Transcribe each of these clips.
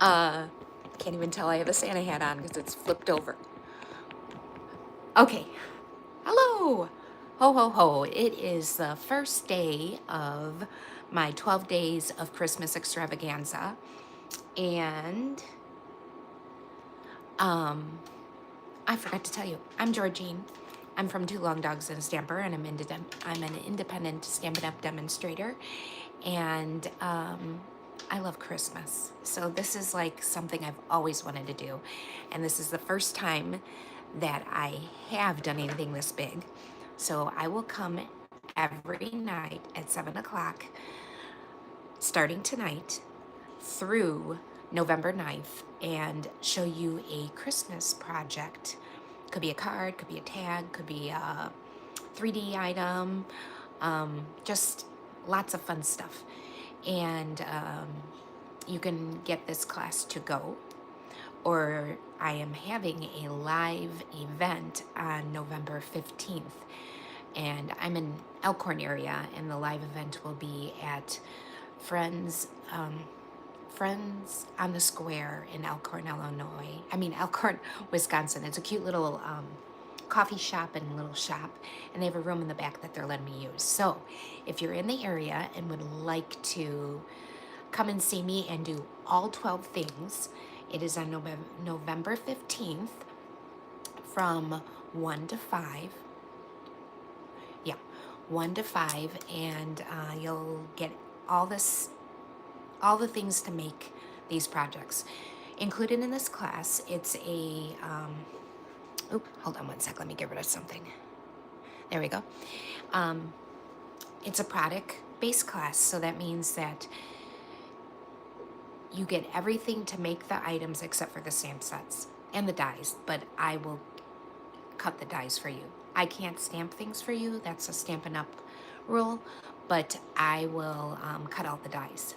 Uh, can't even tell I have a Santa hat on because it's flipped over. Okay, hello. Ho, ho, ho. It is the first day of my 12 days of Christmas extravaganza. And I forgot to tell you, I'm Georgine. I'm from Two Long Dogs and a Stamper, and I'm an independent Stampin' Up! Demonstrator. And I love Christmas. So this is like something I've always wanted to do. And this is the first time that I have done anything this big. So I will come every night at 7 o'clock, starting tonight through November 9th, and show you a Christmas project. Could be a card, could be a tag, could be a 3D item, just lots of fun stuff. And you can get this class to go, or I am having a live event on November 15th. And I'm in Elkhorn area, and the live event will be at Friends Friends on the Square in Elkhorn, Illinois. I mean, Elkhorn, Wisconsin. It's a cute little coffee shop and little shop, and they have a room in the back that they're letting me use. So if you're in the area and would like to come and see me and do all 12 things, it is on November 15th from 1 to 5. Yeah, 1 to 5, and you'll get all the things to make these projects. Included in this class, it's a, hold on one sec, let me get rid of something. There we go. It's a product-based class, so that means that you get everything to make the items except for the stamp sets and the dies, but I will cut the dies for you. I can't stamp things for you, that's a Stampin' Up! Rule, but I will cut all the dies.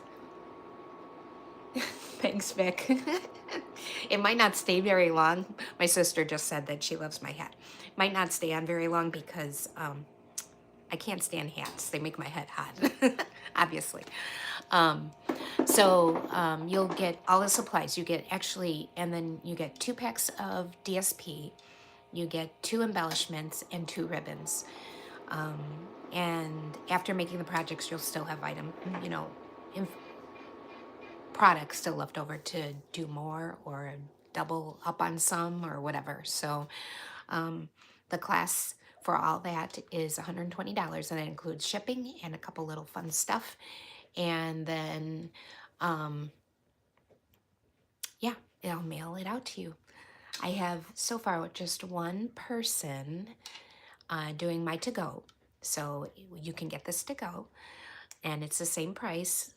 Thanks, Vic. It might not stay very long. My sister just said that she loves my hat. Might not stay on very long because I can't stand hats. They make my head hot, obviously. So you'll get all the supplies. You get and then you get 2 packs of DSP. You get 2 embellishments and 2 ribbons. And after making the projects, you'll still have products still left over to do more or double up on some or whatever. So the class for all that is $120, and it includes shipping and a couple little fun stuff. And then, yeah, I'll mail it out to you. I have so far just one person doing my to-go. So you can get this to go, and it's the same price.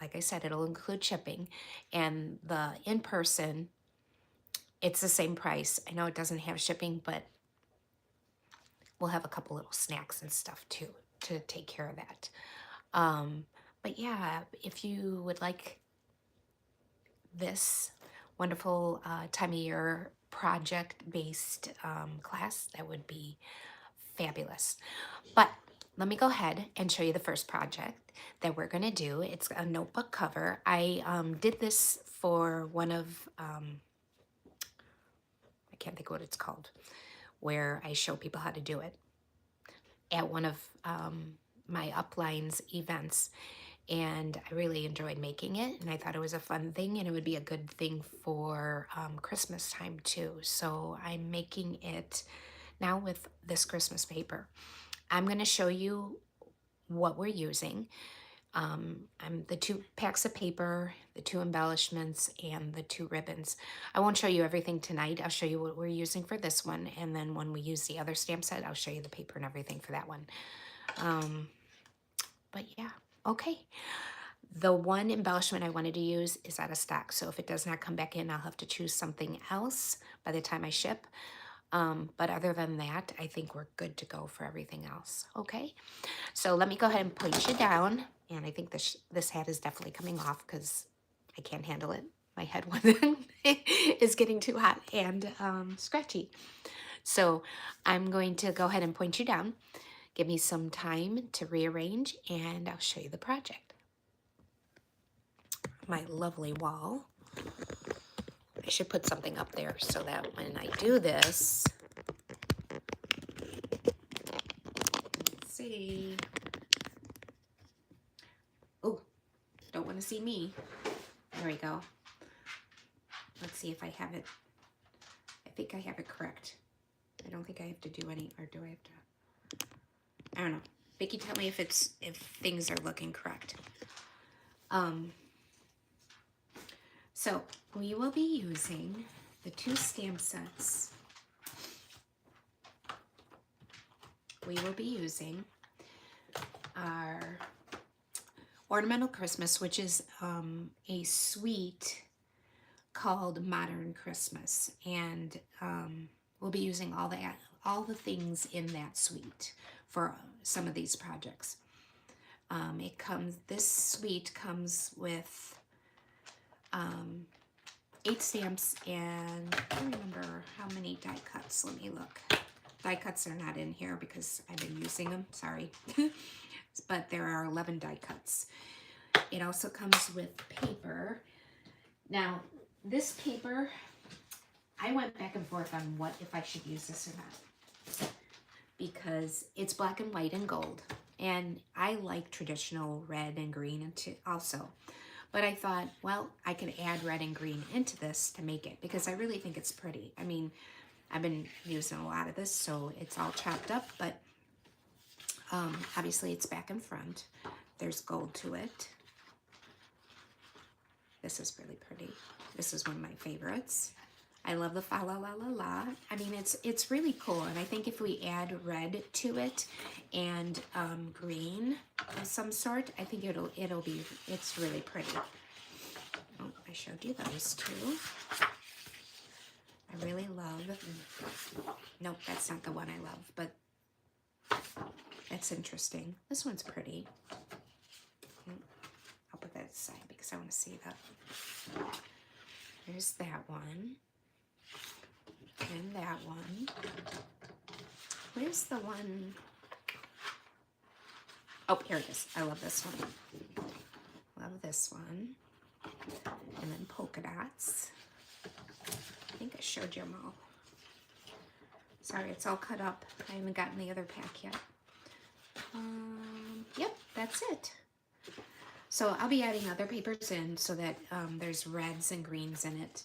Like I said, it'll include shipping, and the in-person, it's the same price. I know it doesn't have shipping, but we'll have a couple little snacks and stuff too to take care of that. But yeah, if you would like this wonderful time of year project-based class, that would be fabulous. But let me go ahead and show you the first project that we're going to do. It's a notebook cover. I did this for one of, I can't think what it's called, where I show people how to do it at one of my uplines events. And I really enjoyed making it, and I thought it was a fun thing, and it would be a good thing for Christmas time too. So I'm making it now with this Christmas paper. I'm going to show you what we're using. The 2 packs of paper, the 2 embellishments, and the 2 ribbons. I won't show you everything tonight. I'll show you what we're using for this one, and then when we use the other stamp set, I'll show you the paper and everything for that one. But yeah, okay. The one embellishment I wanted to use is out of stock, so if it does not come back in, I'll have to choose something else by the time I ship. But other than that, I think we're good to go for everything else. Okay, so let me go ahead and place you down. And I think this hat is definitely coming off because I can't handle it. My head is getting too hot and scratchy. So I'm going to go ahead and point you down. Give me some time to rearrange, and I'll show you the project. My lovely wall. I should put something up there so that when I do this, let's see. Oh, don't want to see me. There we go. Let's see if I have it. I think I have it correct. I don't think I have to do any, or do I have to? I don't know. Vicki, tell me if things are looking correct. So we will be using the 2 stamp sets. We will be using our Ornamental Christmas, which is a suite called Modern Christmas, and we'll be using all the things in that suite for some of these projects. This suite comes with 8 stamps, and I don't remember how many die cuts. Let me look. Die cuts are not in here because I've been using them, sorry. But there are 11 die cuts. It also comes with paper. Now, this paper, I went back and forth on if I should use this or not, because it's black and white and gold, and I like traditional red and green also. But I thought, well, I could add red and green into this to make it, because I really think it's pretty. I mean, I've been using a lot of this, so it's all chopped up, but obviously it's back and front. There's gold to it. This is really pretty. This is one of my favorites. I love the fa la la la la. I mean, it's really cool, and I think if we add red to it and green of some sort, I think it's really pretty. Oh, I showed you those too. I really love. Nope, that's not the one I love, but that's interesting. This one's pretty. I'll put that aside because I want to see that. There's that one. And that one. Where's the one? Oh, here it is. I love this one. Love this one. And then polka dots. I think I showed you them all. Sorry, it's all cut up. I haven't gotten the other pack yet. Yep, that's it. So I'll be adding other papers in so that there's reds and greens in it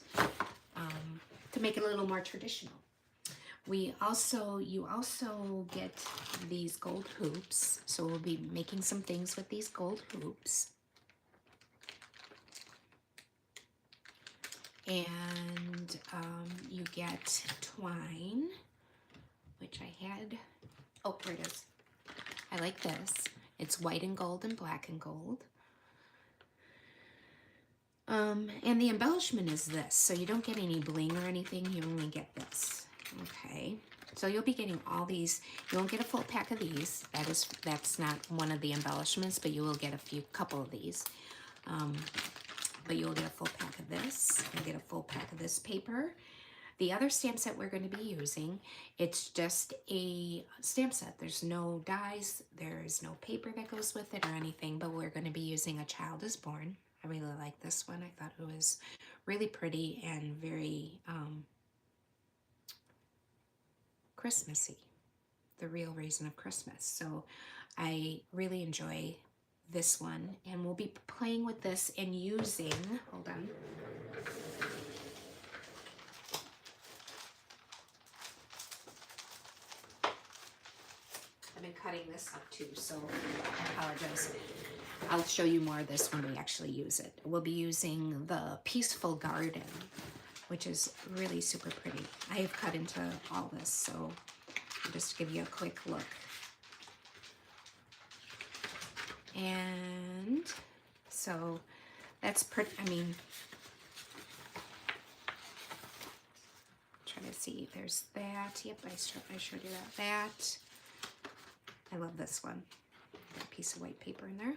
to make it a little more traditional. You also get these gold hoops. So we'll be making some things with these gold hoops. And you get twine, which I had. Oh, here it is. I like this. It's white and gold and black and gold. And the embellishment is this, so you don't get any bling or anything, you only get this, okay? So you'll be getting all these. You won't get a full pack of these. That's not one of the embellishments, but you will get couple of these. But you'll get a full pack of this. You'll get a full pack of this paper. The other stamp set we're going to be using, it's just a stamp set. There's no dies, there's no paper that goes with it or anything, but we're going to be using A Child is Born. I really like this one. I thought it was really pretty and very Christmassy, the real reason of Christmas. So I really enjoy this one, and we'll be playing with this and using, hold on. I've been cutting this up too, so I apologize. I'll show you more of this when we actually use it. We'll be using the Peaceful Garden, which is really super pretty. I have cut into all this, so I'll just give you a quick look. And so that's pretty, I mean, try to see, there's that. Yep, I showed you that. I love this one. Got a piece of white paper in there.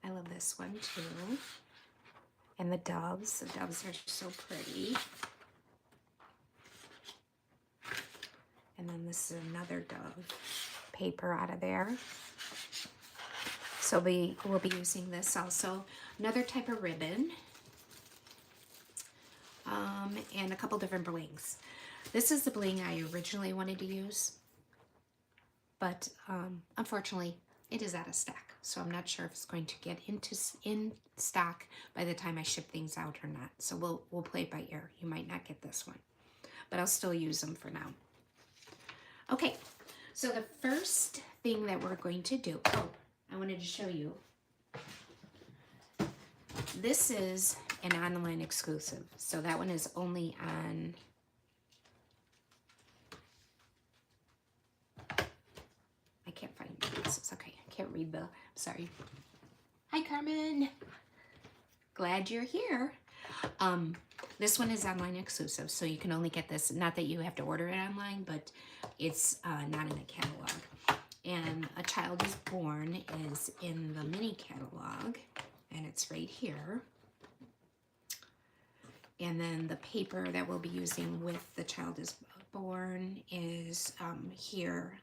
I love this one too. And the doves are so pretty. And then this is another dove paper out of there. So we will be using this also. Another type of ribbon. And a couple different blings. This is the bling I originally wanted to use, but unfortunately it is out of stock. So I'm not sure if it's going to get in stock by the time I ship things out or not. So we'll play it by ear. You might not get this one, but I'll still use them for now. Okay, so the first thing that we're going to do, I wanted to show you. This is an online exclusive. So that one is only on, I can't find this. It's okay. I can't read sorry. Hi, Carmen. Glad you're here. This one is online exclusive, so you can only get this, not that you have to order it online, but it's not in the catalog. And A Child is Born is in the mini catalog, and it's right here. And then the paper that we'll be using with The Child is Born is here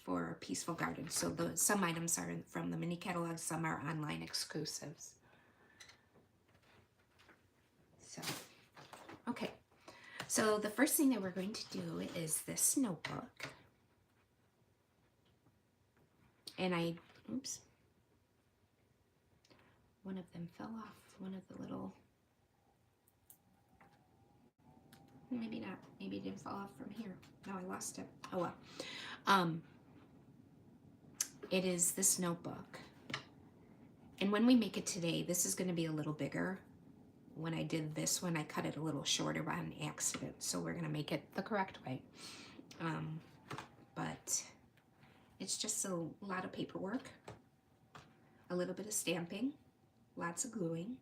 for Peaceful Garden. So some items are from the mini catalog, some are online exclusives. So, okay. So the first thing that we're going to do is this notebook. And oops, one of them fell off, one of the little, maybe not, maybe it didn't fall off from here. No, I lost it. Oh well. It is this notebook. And when we make it today, this is going to be a little bigger. When I did this one, I cut it a little shorter by an accident. So we're going to make it the correct way. But it's just a lot of paperwork, a little bit of stamping, lots of gluing,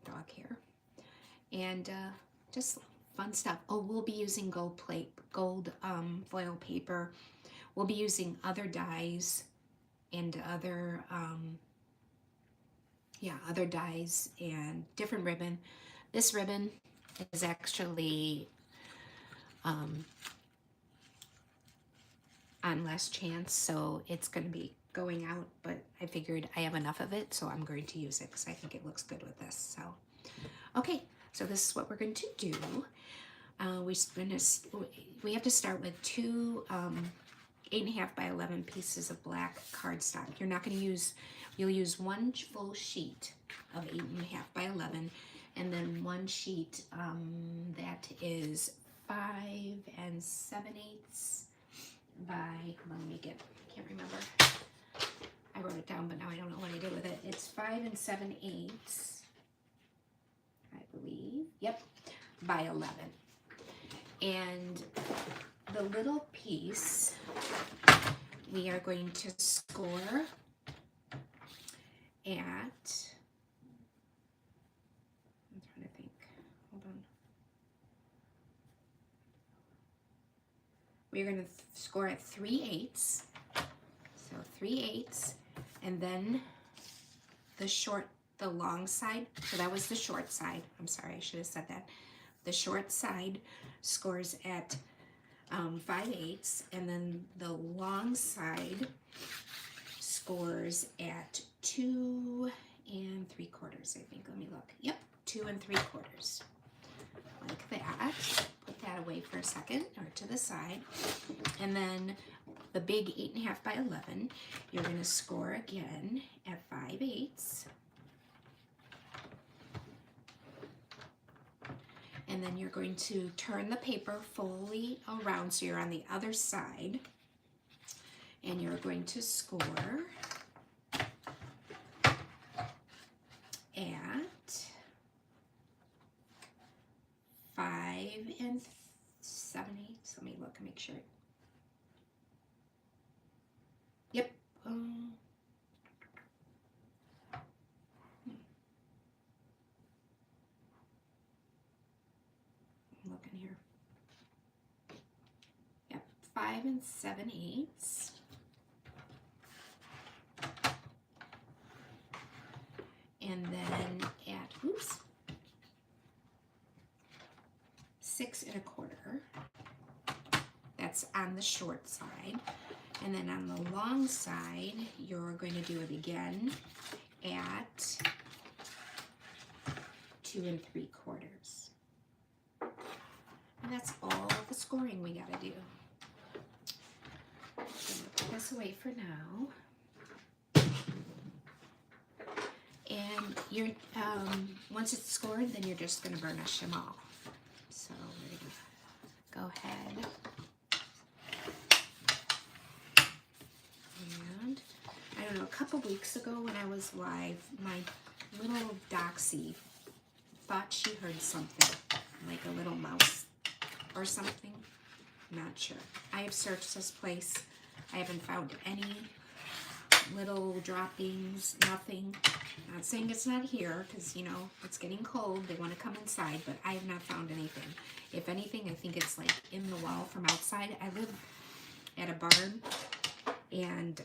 dog hair, and just fun stuff. Oh, we'll be using gold foil paper. We'll be using other dyes and other dyes and different ribbon. This ribbon is actually on last chance, so it's going to be going out, but I figured I have enough of it, so I'm going to use it because I think it looks good with this. So, okay, so this is what we're going to do. We have to start with two 8.5 by 11 pieces of black cardstock. You're not going to use, you'll use one full sheet of 8.5 by 11, and then one sheet that is 5 7/8 by, let me get, I can't remember. I wrote it down, but now I don't know what I did with it. It's 5 7/8, I believe. Yep, by 11. And the little piece we are going to score at, I'm trying to think, hold on. We're going to score at 3/8. So 3/8, and then the long side, so that was the short side. I'm sorry, I should have said that. The short side scores at 5/8, and then the long side scores at 2 3/4, I think. Let me look. Yep, 2 3/4. Like that. Put that away for a second, or to the side. And then the big 8.5 by 11, you're going to score again at 5/8. And then you're going to turn the paper fully around so you're on the other side. And you're going to score at 5 7/8. Let me look and make sure. Yep. Looking here. Yep, 5 7/8. And then at 6 1/4. That's on the short side. And then on the long side, you're going to do it again at 2 3/4. And that's all the scoring we gotta do. I'm gonna put this away for now. And you're once it's scored, then you're just gonna burnish them all. So we're gonna go ahead and I don't know, a couple weeks ago when I was live, my little Doxy thought she heard something, like a little mouse or something. Not sure. I have searched this place. I haven't found any little droppings, nothing. Not saying it's not here, because, you know, it's getting cold. They want to come inside, but I have not found anything. If anything, I think it's like in the wall from outside. I live at a barn, and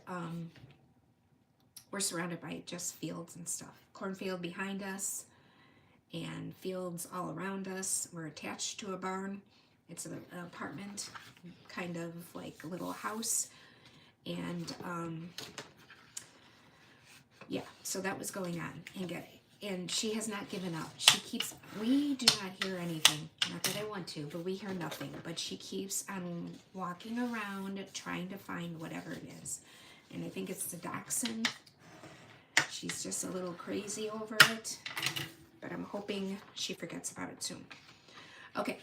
we're surrounded by just fields and stuff. Cornfield behind us, and fields all around us. We're attached to a barn. It's an apartment, kind of like a little house. And yeah, so that was going on. And she has not given up. She keeps, we do not hear anything. Not that I want to, but we hear nothing. But she keeps on walking around trying to find whatever it is. And I think it's the dachshund. She's just a little crazy over it. But I'm hoping she forgets about it soon. Okay,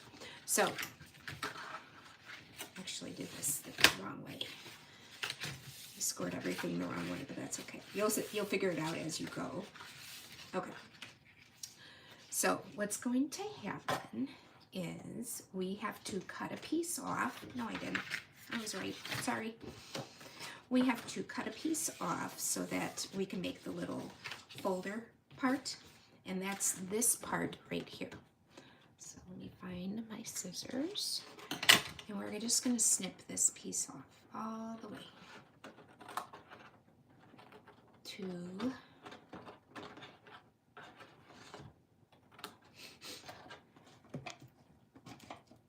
so actually did this the wrong way. I scored everything the wrong way, but that's okay. You'll figure it out as you go. Okay. So what's going to happen is we have to cut a piece off. No, I didn't. I was right. Sorry. We have to cut a piece off so that we can make the little folder part. And that's this part right here. So let me find my scissors. And we're just going to snip this piece off all the way to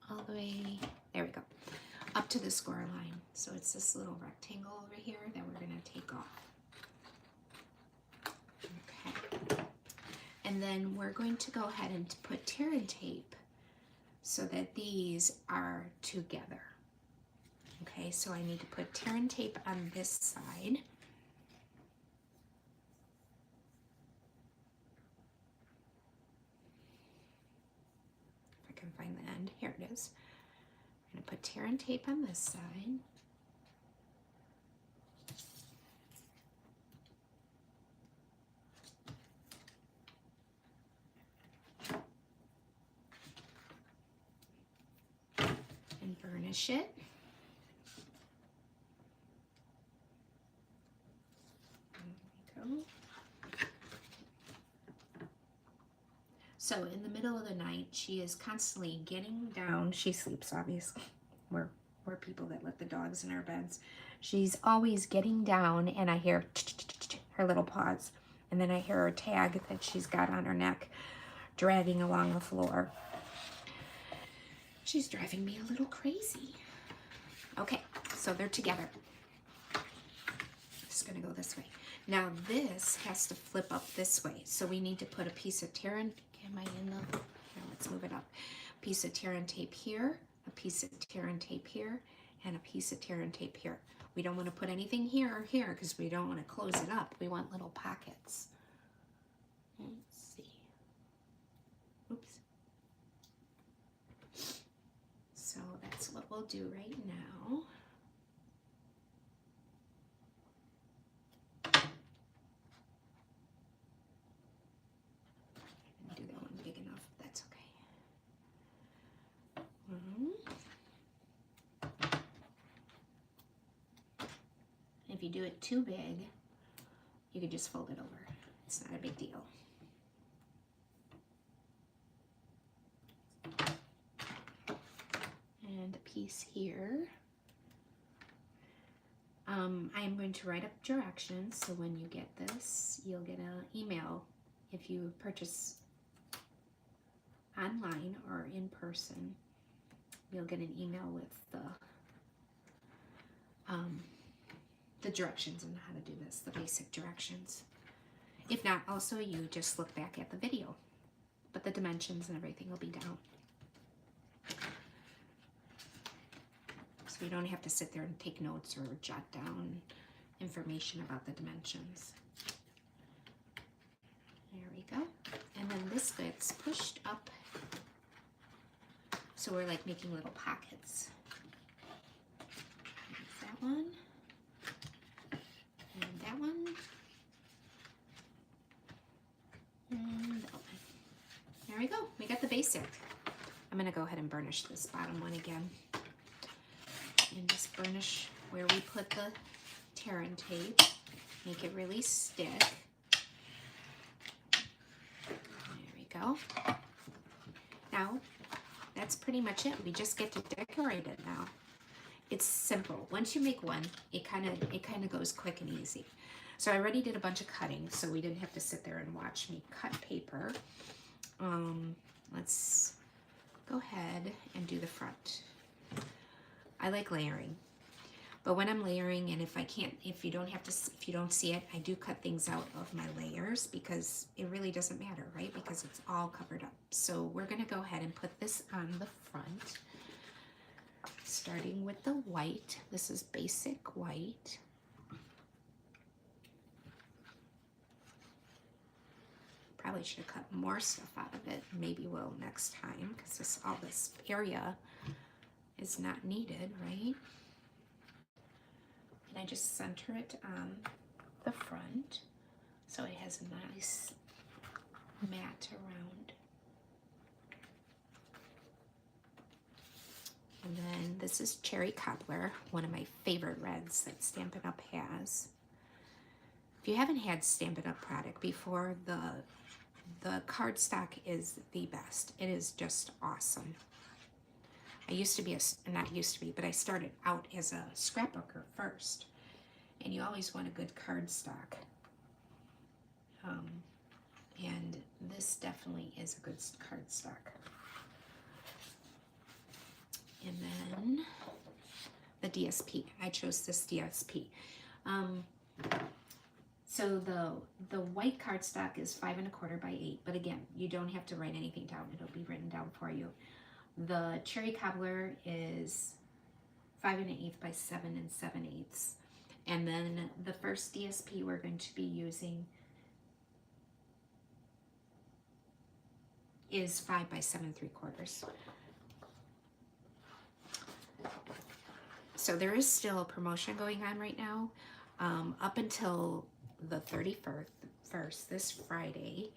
all the way, there we go, up to the score line. So it's this little rectangle over here that we're going to take off. Okay. And then we're going to go ahead and put tear and tape so that these are together. Okay, so I need to put tear and tape on this side. If I can find the end, here it is. I'm gonna put tear and tape on this side. And burnish it. There we go. So in the middle of the night, she is constantly getting down. She sleeps, obviously. We're people that let the dogs in our beds. She's always getting down, and I hear her little paws. And then I hear her tag that she's got on her neck, dragging along the floor. She's driving me a little crazy. Okay, so they're together. Just gonna go this way. Now this has to flip up this way. So we need to put a piece of tear and, am I in the, here, let's move it up. A piece of tear and tape here, a piece of tear and tape here, and a piece of tear and tape here. We don't want to put anything here or here because we don't want to close it up. We want little pockets. Let's see. Oops. So that's what we'll do right now. I didn't do that one big enough, but that's okay. If you do it too big, you could just fold it over. It's not a big deal. And a piece here. I am going to write up directions, so when you get this, you'll get an email. If you purchase online or in person, you'll get an email with the the directions on how to do this, the basic directions. If not, also you just look back at the video, but the dimensions and everything will be down. So you don't have to sit there and take notes or jot down information about the dimensions. There we go. And then this gets pushed up. So we're like making little pockets. There's that one. And that one. And that one. There we go. We got the basic. I'm going to go ahead and burnish this bottom one again. And just burnish where we put the tear and tape. Make it really stick. There we go. Now, that's pretty much it. We just get to decorate it now. It's simple. Once you make one, it kind of goes quick and easy. So I already did a bunch of cutting, so we didn't have to sit there and watch me cut paper. Let's go ahead and do the front. I like layering, but when I'm layering, and if you don't see it, I do cut things out of my layers because it really doesn't matter, right? Because it's all covered up. So we're gonna go ahead and put this on the front, starting with the white. This is basic white. Probably should have cut more stuff out of it. Maybe we'll next time, because all this area is not needed, right? And I just center it on the front so it has a nice mat around. And then this is Cherry Cobbler, one of my favorite reds that Stampin' Up! Has. If you haven't had Stampin' Up! Product before, the cardstock is the best. It is just awesome. I used to be but I started out as a scrapbooker first. And you always want a good cardstock. And this definitely is a good cardstock. And then the DSP. I chose this DSP. So the white cardstock is 5 1/4 by 8. But again, you don't have to write anything down. It'll be written down for you. The Cherry Cobbler is 5 1/8 by 7 7/8. And then the first DSP we're going to be using is 5 by 7 3/4. So there is still a promotion going on right now, up until the 31st, this Friday.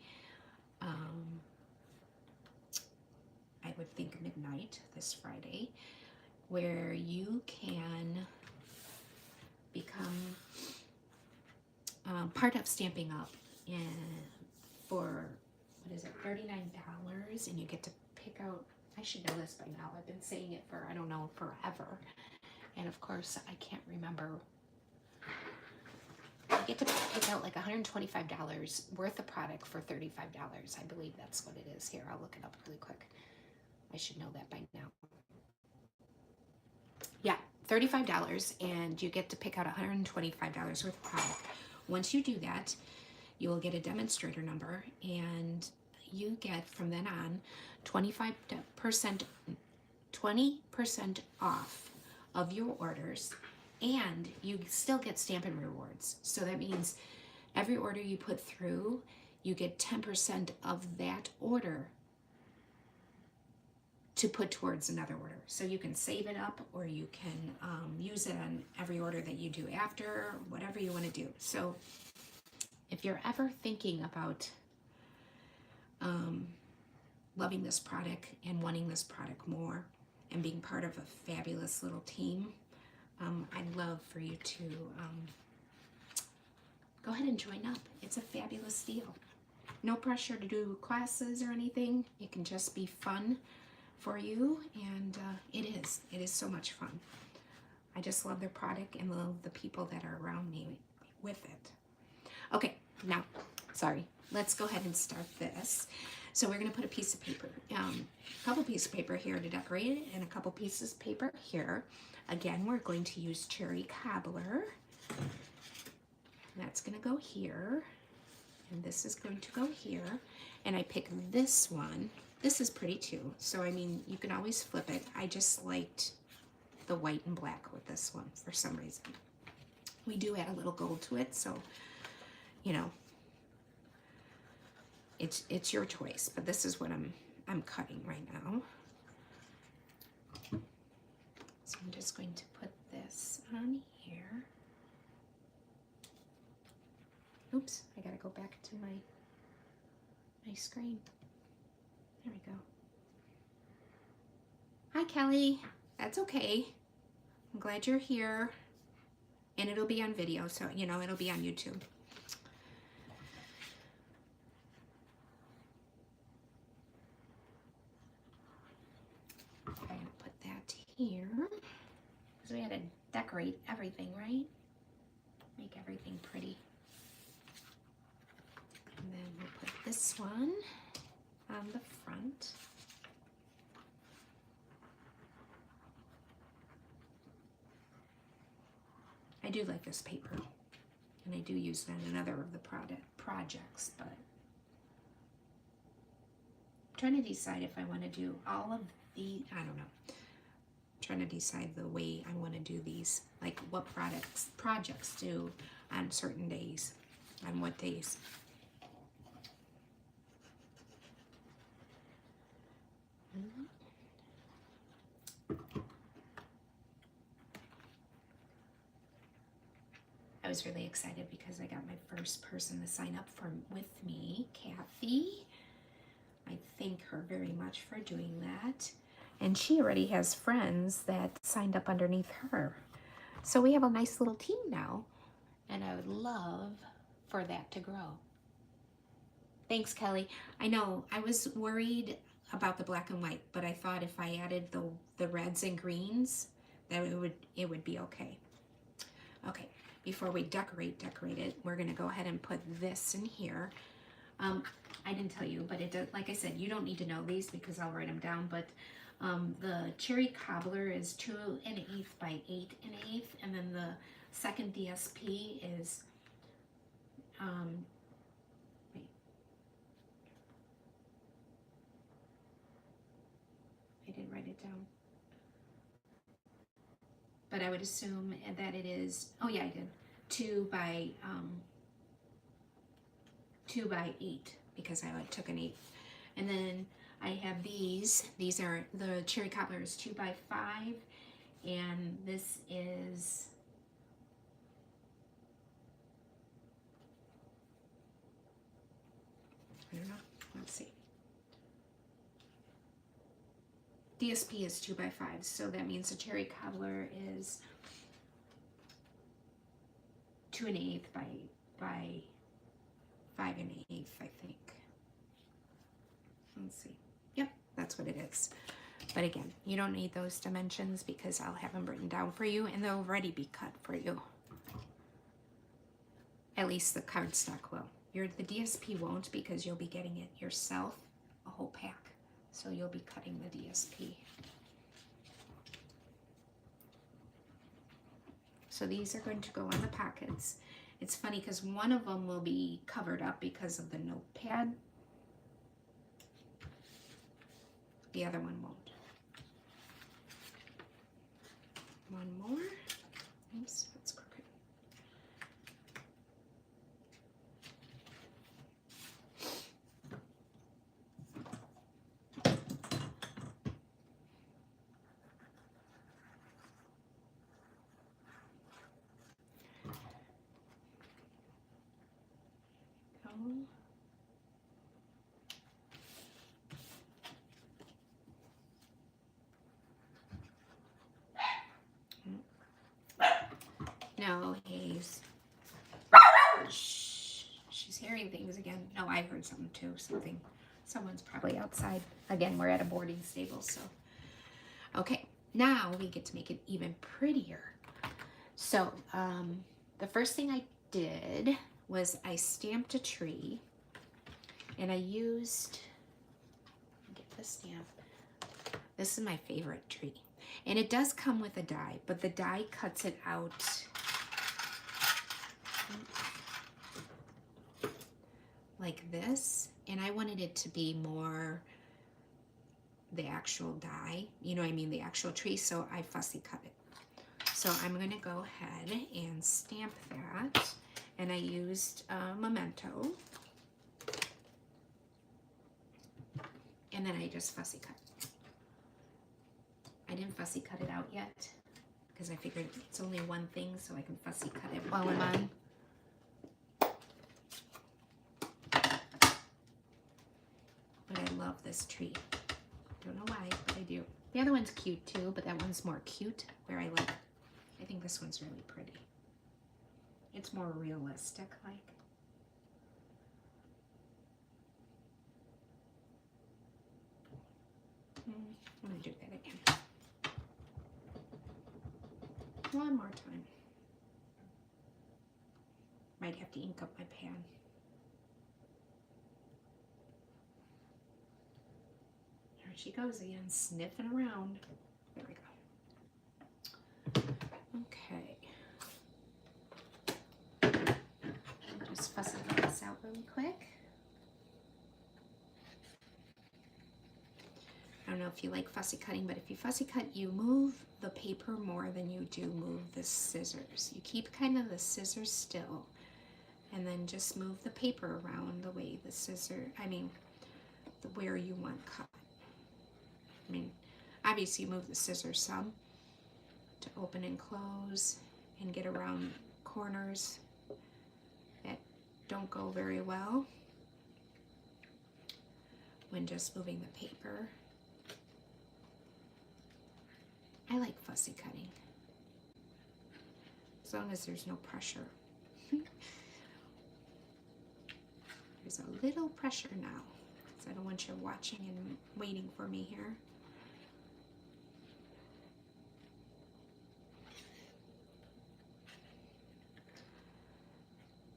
I would think midnight this Friday, where you can become part of Stampin' Up! And for, what is it, $39, and you get to pick out, I should know this by now, I've been saying it for, I don't know, forever, and of course I can't remember. You get to pick out like $125 worth of product for $35. I believe that's what it is. Here, I'll look it up really quick. I should know that by now. Yeah, $35, and you get to pick out $125 worth of product. Once you do that, you will get a demonstrator number, and you get from then on 20% off of your orders, and you still get Stampin' Rewards. So that means every order you put through, you get 10% of that order to put towards another order. So you can save it up, or you can use it on every order that you do after, whatever you want to do. So if you're ever thinking about loving this product and wanting this product more and being part of a fabulous little team, I'd love for you to go ahead and join up. It's a fabulous deal. No pressure to do classes or anything. It can just be fun for you, and it is so much fun. I just love their product and love the people that are around me with it. Okay, now, sorry, let's go ahead and start this. So we're going to put a piece of paper, a couple pieces of paper here to decorate it, and a couple pieces of paper here. Again, we're going to use Cherry Cobbler. That's gonna go here, and this is going to go here, and I pick this one. This is pretty too, so I mean, you can always flip it. I just liked the white and black with this one for some reason. We do add a little gold to it, so, you know, it's your choice, but this is what I'm cutting right now. So I'm just going to put this on here. Oops, I gotta go back to my screen. There we go. Hi, Kelly. That's okay. I'm glad you're here. And it'll be on video, so, you know, it'll be on YouTube. I'm gonna put that here. Because we had to decorate everything, right? Make everything pretty. And then we'll put this one on the front. I do like this paper, and I do use it on another of the projects, but I'm trying to decide if I want to do all of the, I don't know. I'm trying to decide the way I want to do these, like what projects do on certain days, on what days. I was really excited because I got my first person to sign up with me, Kathy. I thank her very much for doing that. And she already has friends that signed up underneath her. So we have a nice little team now, and I would love for that to grow. Thanks, Kelly. I know I was worried about the black and white, but I thought if I added the reds and greens, that it would be okay. Okay. Before we decorate it, we're gonna go ahead and put this in here. I didn't tell you, but it does, like I said, you don't need to know these because I'll write them down, but the cherry cobbler is 2 1/8 by 8 1/8, and then the second DSP is, wait. I didn't write it down. But I would assume that it is, oh yeah, I did, 2 by 8, because I took an 8. And then I have these are, the cherry cobbler is 2 by 5, and this is, I don't know, let's see. DSP is 2 by 5, so that means the cherry cobbler is 2 1/8 by 5 1/8, I think. Let's see. Yep, that's what it is. But again, you don't need those dimensions because I'll have them written down for you, and they'll already be cut for you. At least the cardstock will. The DSP won't, because you'll be getting it yourself, a whole pack. So you'll be cutting the DSP. So these are going to go on the pockets. It's funny because one of them will be covered up because of the notepad. The other one won't. One more. Oops, that's crooked. No, Hayes. Shh. She's hearing things again. No, I heard something too. Someone's probably outside. Again, we're at a boarding stable, so. Okay, now we get to make it even prettier. So, the first thing I did was I stamped a tree, and I used, get the stamp. This is my favorite tree. And it does come with a die, but the die cuts it out like this, and I wanted it to be more the actual die, you know what I mean, the actual tree, so I fussy cut it. So I'm going to go ahead and stamp that, and I used Memento, and then I just fussy cut. I didn't fussy cut it out yet because I figured it's only one thing, so I can fussy cut it while I'm on. But I love this tree. Don't know why, but I do. The other one's cute too, but that one's more cute where I like. I think this one's really pretty. It's more realistic like. I'm gonna do that again. One more time. Might have to ink up my pan. There she goes again, sniffing around. There we go. Okay. Just fussing this out really quick. I don't know if you like fussy cutting, but if you fussy cut, you move the paper more than you do move the scissors. You keep kind of the scissors still, and then just move the paper around the way the where you want cut. I mean, obviously you move the scissors some to open and close and get around corners that don't go very well when just moving the paper. I like fussy cutting, as long as there's no pressure. There's a little pressure now, because I don't want you watching and waiting for me here.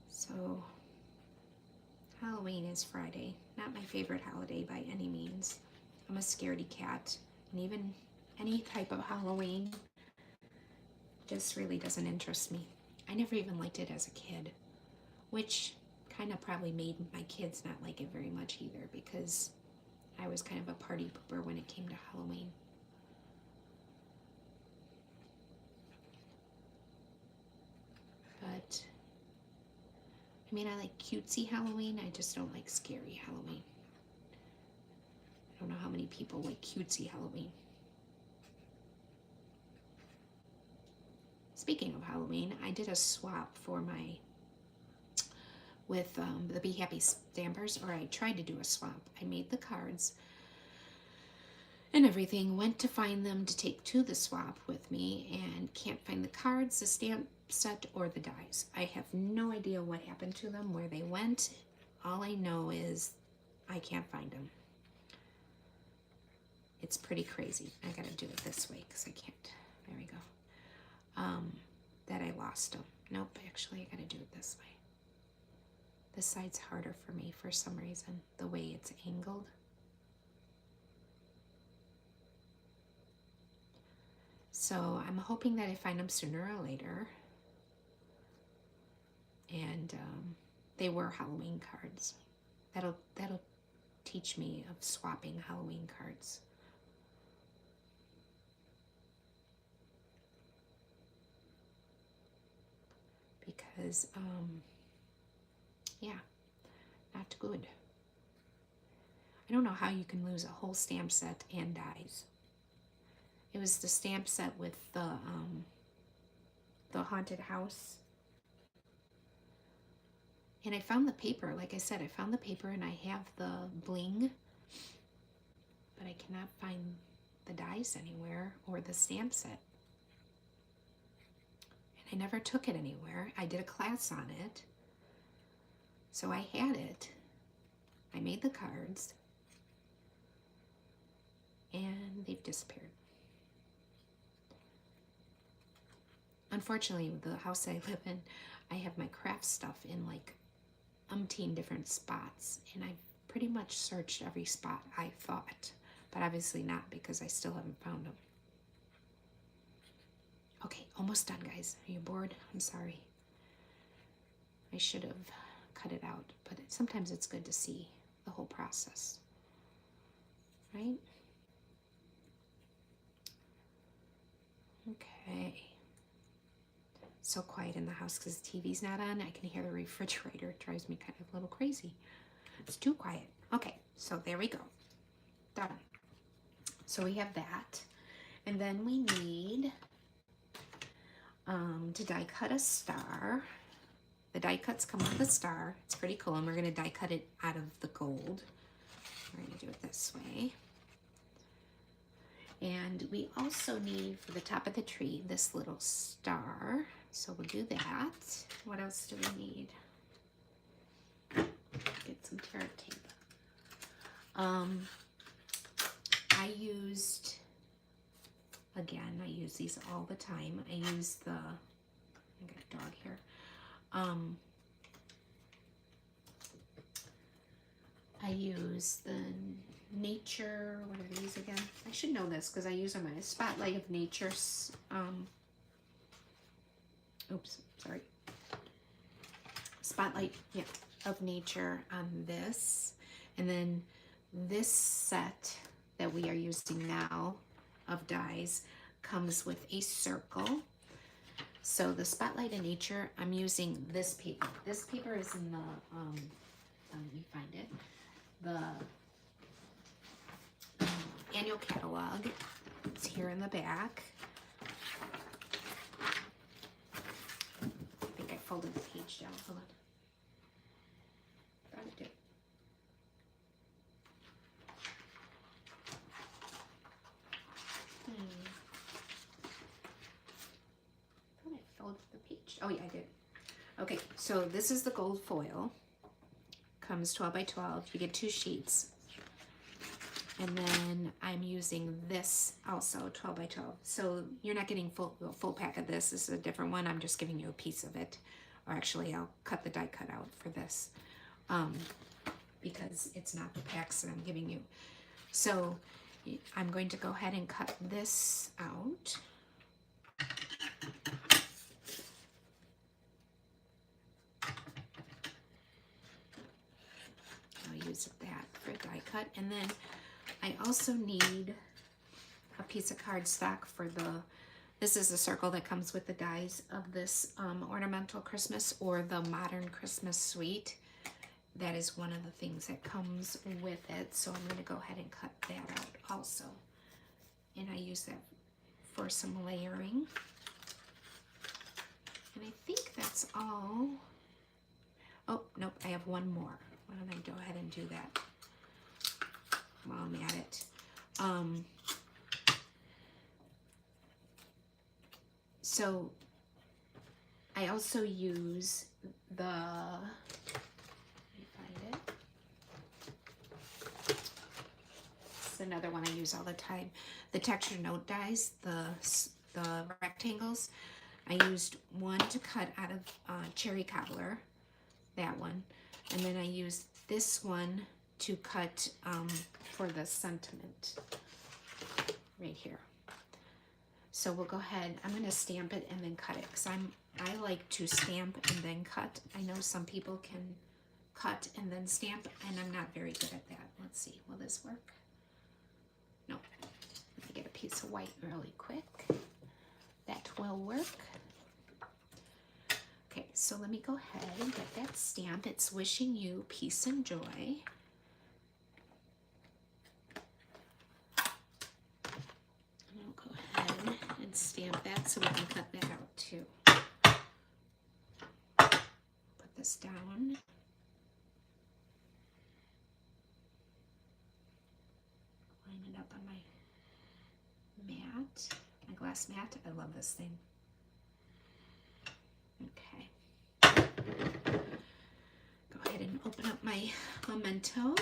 So, Halloween is Friday. Not my favorite holiday by any means. I'm a scaredy cat, and even any type of Halloween just really doesn't interest me. I never even liked it as a kid, which kind of probably made my kids not like it very much either, because I was kind of a party pooper when it came to Halloween. But, I mean, I like cutesy Halloween, I just don't like scary Halloween. I don't know how many people like cutesy Halloween. Speaking of Halloween, I did a swap for with the Be Happy stampers, or I tried to do a swap. I made the cards and everything, went to find them to take to the swap with me, and can't find the cards, the stamp set, or the dies. I have no idea what happened to them, where they went. All I know is I can't find them. It's pretty crazy. I gotta do it this way because I can't. There we go. That I lost them. Nope, actually I gotta do it this way. This side's harder for me for some reason, the way it's angled. So I'm hoping that I find them sooner or later. And they were Halloween cards. That'll teach me of swapping Halloween cards. Because, yeah, not good. I don't know how you can lose a whole stamp set and dies. It was the stamp set with the haunted house. And I found the paper, like I said, I found the paper and I have the bling, but I cannot find the dies anywhere or the stamp set. I never took it anywhere. I did a class on it. So I had it. I made the cards. And they've disappeared. Unfortunately, the house I live in, I have my craft stuff in like umpteen different spots. And I've pretty much searched every spot, I thought. But obviously not, because I still haven't found them. Okay, almost done, guys. Are you bored? I'm sorry. I should have cut it out, but sometimes it's good to see the whole process, right? Okay. So quiet in the house because the TV's not on. I can hear the refrigerator. It drives me kind of a little crazy. It's too quiet. Okay, so there we go. Done. So we have that. And then we need to die cut a star. The die cuts come with a star. It's pretty cool, and we're going to die cut it out of the gold. We're going to do it this way. And we also need, for the top of the tree, this little star. So we'll do that. What else do we need? Get some tear tape. I used, again, I use these all the time. I use the, I got a dog here. I use the Nature, what are these again? I should know this because I use them as Spotlight of Nature's, oops, sorry. Spotlight, yeah, of Nature on this. And then this set that we are using now of dies comes with a circle. So the Spotlight of Nature, I'm using this paper. This paper is in the, let me find it, the annual catalog. It's here in the back. I think I folded the page down. Hold on. Thought I did. Thought I folded the page. Oh yeah, I did. Okay, so this is the gold foil. Comes 12 by 12. You get 2 sheets. And then I'm using this also, 12 by 12. So you're not getting a full pack of this. This is a different one. I'm just giving you a piece of it. Or actually, I'll cut the die cut out for this because it's not the packs that I'm giving you. So I'm going to go ahead and cut this out. I'll use that for die cut. And then I also need a piece of cardstock for this is the circle that comes with the dies of this ornamental Christmas or the modern Christmas suite. That is one of the things that comes with it. So I'm going to go ahead and cut that out also. And I use that for some layering. And I think that's all. Oh, nope, I have one more. Why don't I go ahead and do that while I'm at it. So I also use the, let me find it. It's another one I use all the time. The texture note dies, the rectangles. I used one to cut out of cherry cobbler, that one. And then I used this one to cut for the sentiment right here. So we'll go ahead, I'm gonna stamp it and then cut it because I like to stamp and then cut. I know some people can cut and then stamp and I'm not very good at that. Let's see, will this work? No, let me get a piece of white really quick. That will work. Okay, so let me go ahead and get that stamp. It's wishing you peace and joy. Stamp that so we can cut that out too. Put this down. Line it up on my mat, my glass mat. I love this thing. Okay. Go ahead and open up my memento.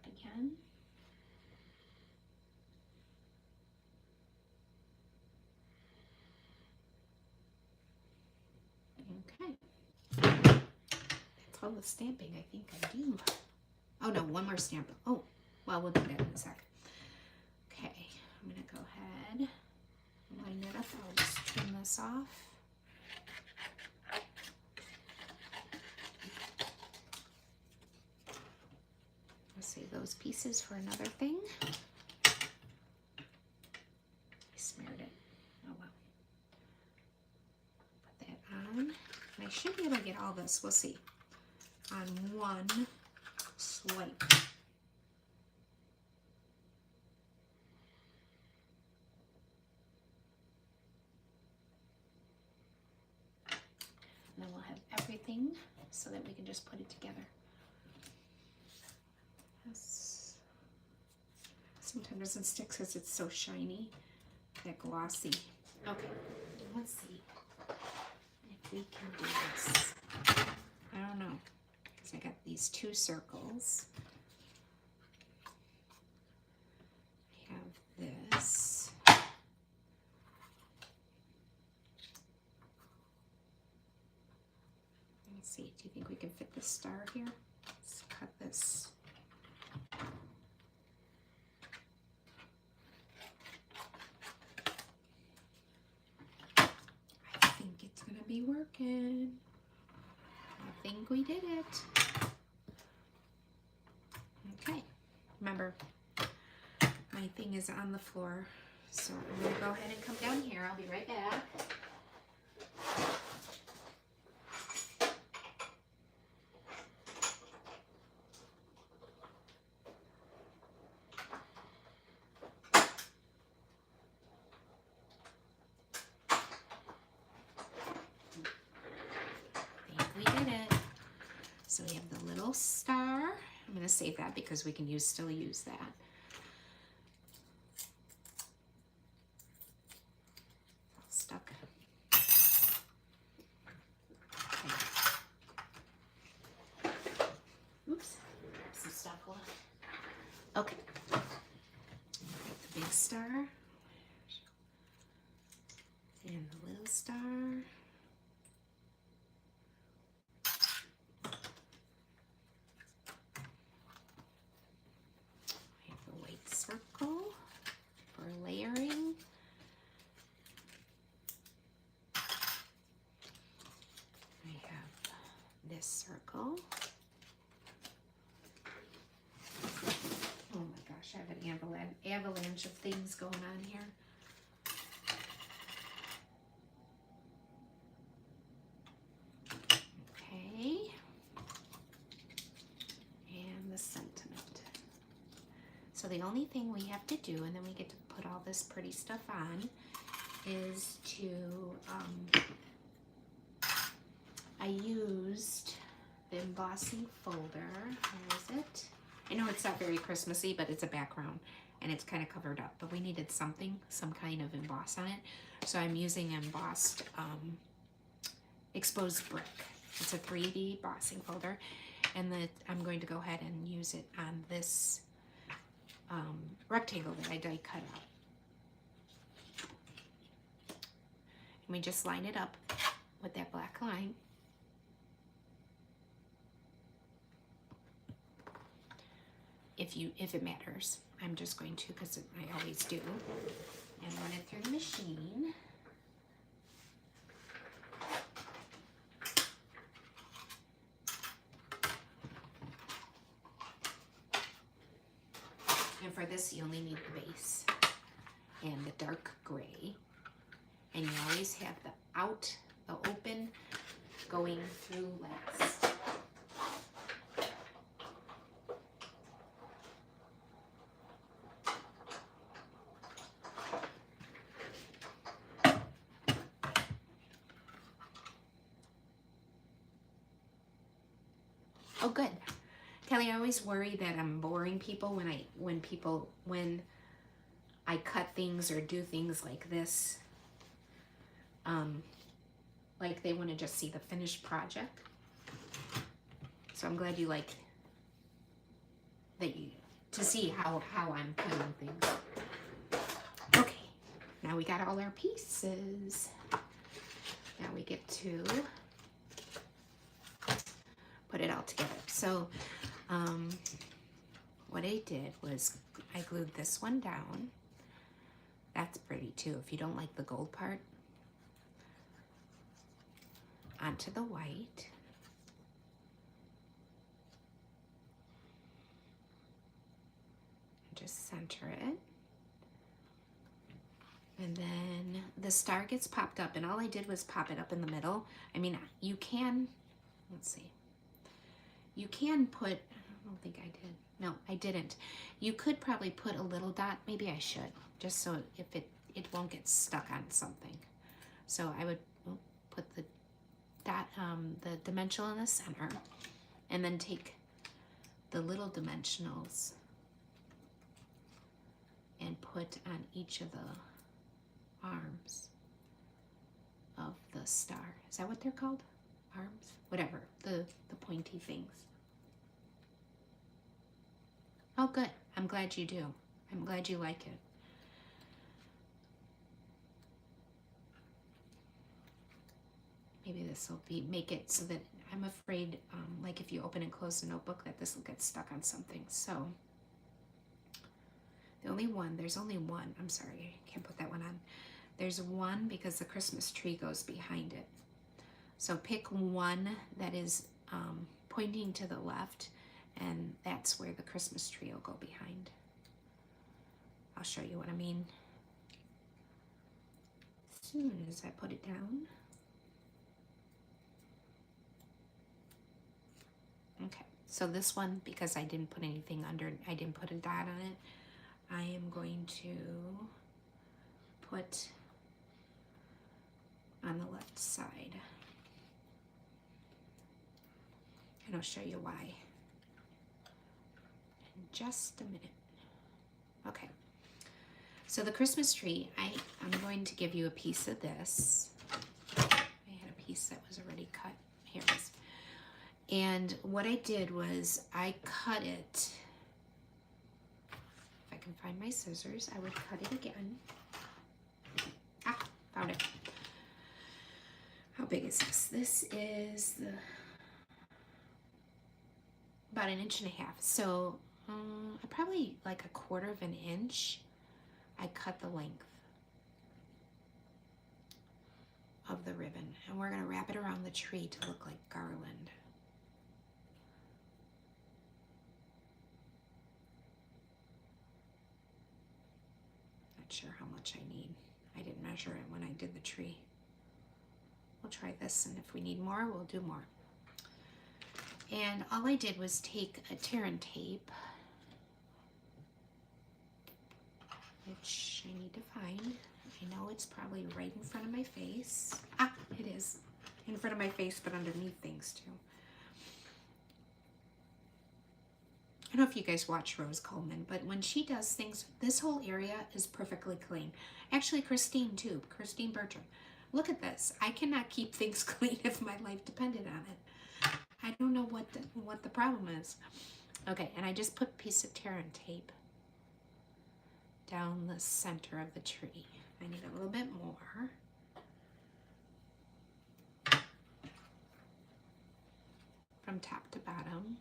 Again. Okay. That's all the stamping I think I do. Oh no, one more stamp. Oh, Well, we'll do that in a sec. Okay, I'm gonna go ahead and line it up. I'll just trim this off. I'll save those pieces for another thing. I smeared it. Oh well. Put that on. And I should be able to get all this, we'll see, on one swipe. And then we'll have everything so that we can just put it together. Sometimes it doesn't stick because it's so shiny, that glossy. Okay, let's see if we can do this. I don't know, because I got these two circles. I have this. Let's see, do you think we can fit the star here? Let's cut this. I think it's gonna be working. I think we did it. Okay, remember, my thing is on the floor, so I'm gonna go ahead and come down here. I'll be right back. So we have the little star. I'm going to save that because we can still use that. All stuck. Okay. Oops, some stuff left. Okay. The big star and the little star. Circle for layering. I have this circle. Oh my gosh, I have an avalanche of things going on here. Okay. And the sentiment. So the only thing we have to do, and then we get to put all this pretty stuff on, is to, I used the embossing folder. Where is it? I know it's not very Christmassy, but it's a background and it's kind of covered up, but we needed something, some kind of emboss on it. So I'm using embossed exposed brick. It's a 3D embossing folder, and I'm going to go ahead and use it on this rectangle that I die cut out. And we just line it up with that black line. If it matters, I'm just going to, because I always do, and run it through the machine. And for this, you only need the base and the dark gray. And you always have the open going through last. Oh, good. Kelly, I always worry that I'm boring people when I cut things or do things like this. Like they want to just see the finished project. So I'm glad you like to see how I'm cutting things. Okay, now we got all our pieces. Now we get to put it all together. So what I did was I glued this one down. That's pretty too, if you don't like the gold part. Onto the white. Just center it. And then the star gets popped up, and all I did was pop it up in the middle. I mean, you can, let's see. You can put, I don't think I did. No, I didn't. You could probably put a little dot, maybe I should, just so if it won't get stuck on something. So I would put the dot, the dimensional in the center, and then take the little dimensionals and put on each of the arms of the star. Is that what they're called? Arms? Whatever, the pointy things. Oh, good. I'm glad you do. I'm glad you like it. Maybe this will make it so that I'm afraid, like if you open and close the notebook, that this will get stuck on something. So there's only one. I'm sorry, I can't put that one on. There's one because the Christmas tree goes behind it. So pick one that is pointing to the left, and that's where the Christmas tree will go behind. I'll show you what I mean as soon as I put it down. Okay, so this one, because I didn't put anything under, I didn't put a dot on it, I am going to put on the left side. And I'll show you why in just a minute. Okay, so the Christmas tree, I'm going to give you a piece of this. I had a piece that was already cut. Here it is. And what I did was I cut it. If I can find my scissors, I would cut it again. Ah, found it. How big is this? This is about 1.5 inches. So probably like 1/4 of an inch. I cut the length of the ribbon, and we're gonna wrap it around the tree to look like garland. Not sure how much I need. I didn't measure it when I did the tree. We'll try this, and if we need more, we'll do more. And all I did was take a tear and tape, which I need to find. I know it's probably right in front of my face. Ah, it is. In front of my face, but underneath things too. I don't know if you guys watch Rose Coleman, but when she does things, this whole area is perfectly clean. Actually, Christine too, Christine Bertram. Look at this. I cannot keep things clean if my life depended on it. I don't know what the problem is. Okay, and I just put a piece of tear and tape down the center of the tree. I need a little bit more. From top to bottom.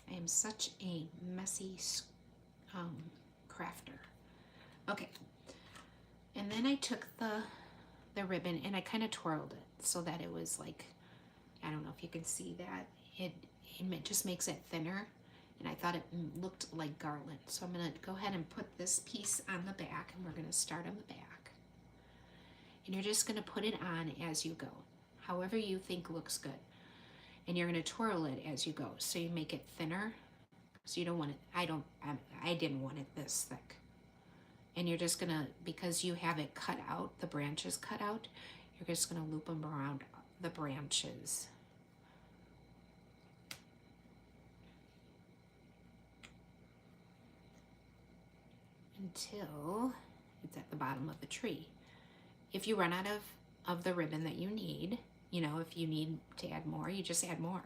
I am such a messy crafter. Okay, and then I took the ribbon and I kind of twirled it so that it was like, I don't know if you can see that, it just makes it thinner, and I thought it looked like garland. So I'm gonna go ahead and put this piece on the back, and we're gonna start on the back. And you're just gonna put it on as you go, however you think looks good. And you're going to twirl it as you go, so you make it thinner. So you don't want it, I didn't want it this thick. And you're just going to, because you have it cut out, the branches cut out, you're just going to loop them around the branches. Until it's at the bottom of the tree. If you run out of the ribbon that you need, you know, if you need to add more, you just add more.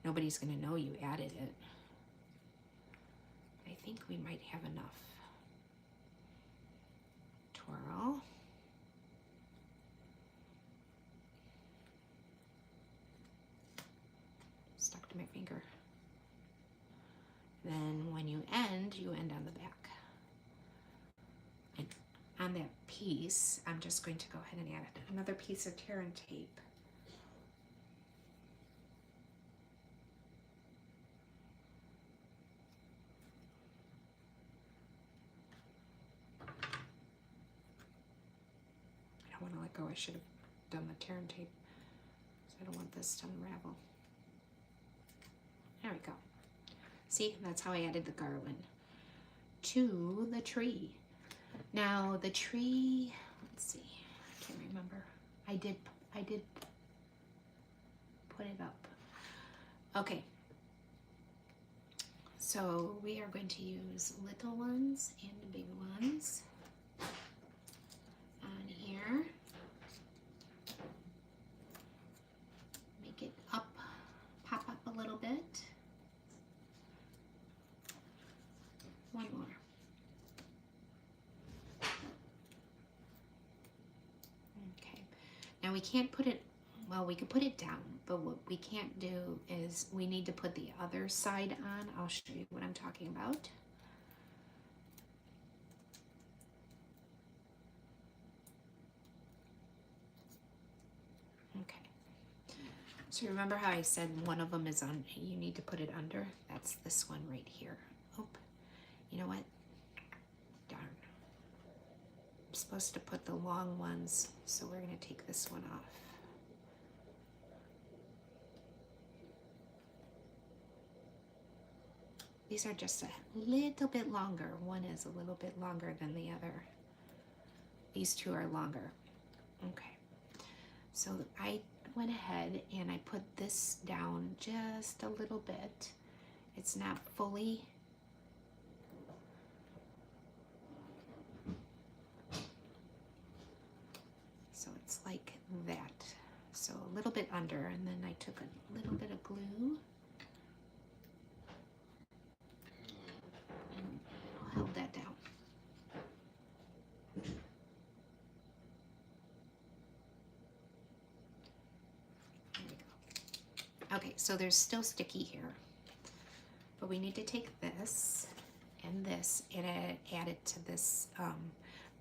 Nobody's going to know you added it. I think we might have enough. twirl. Stuck to my finger. Then when you end on the back. And on that piece, I'm just going to go ahead and add another piece of tear and tape. I don't want to let go. I should have done the tear and tape. So I don't want this to unravel. There we go. See, that's how I added the garland to the tree. Now the tree, let's see, I can't remember. I did put it up. Okay. So we are going to use little ones and big ones on here. Make it up, pop up a little bit. One more. Okay. Now we can't put it, well, we can put it down, but what we can't do is we need to put the other side on. I'll show you what I'm talking about. Okay. So remember how I said one of them is on, you need to put it under? That's this one right here. Oh, you know what? Darn. I'm supposed to put the long ones, so we're going to take this one off. These are just a little bit longer. One is a little bit longer than the other. These two are longer. Okay. So I went ahead and I put this down just a little bit. It's not fully. So it's like that. So a little bit under, and then I took a little bit of glue. Held that down. There we go. Okay, so there's still sticky here, but we need to take this and add it to this,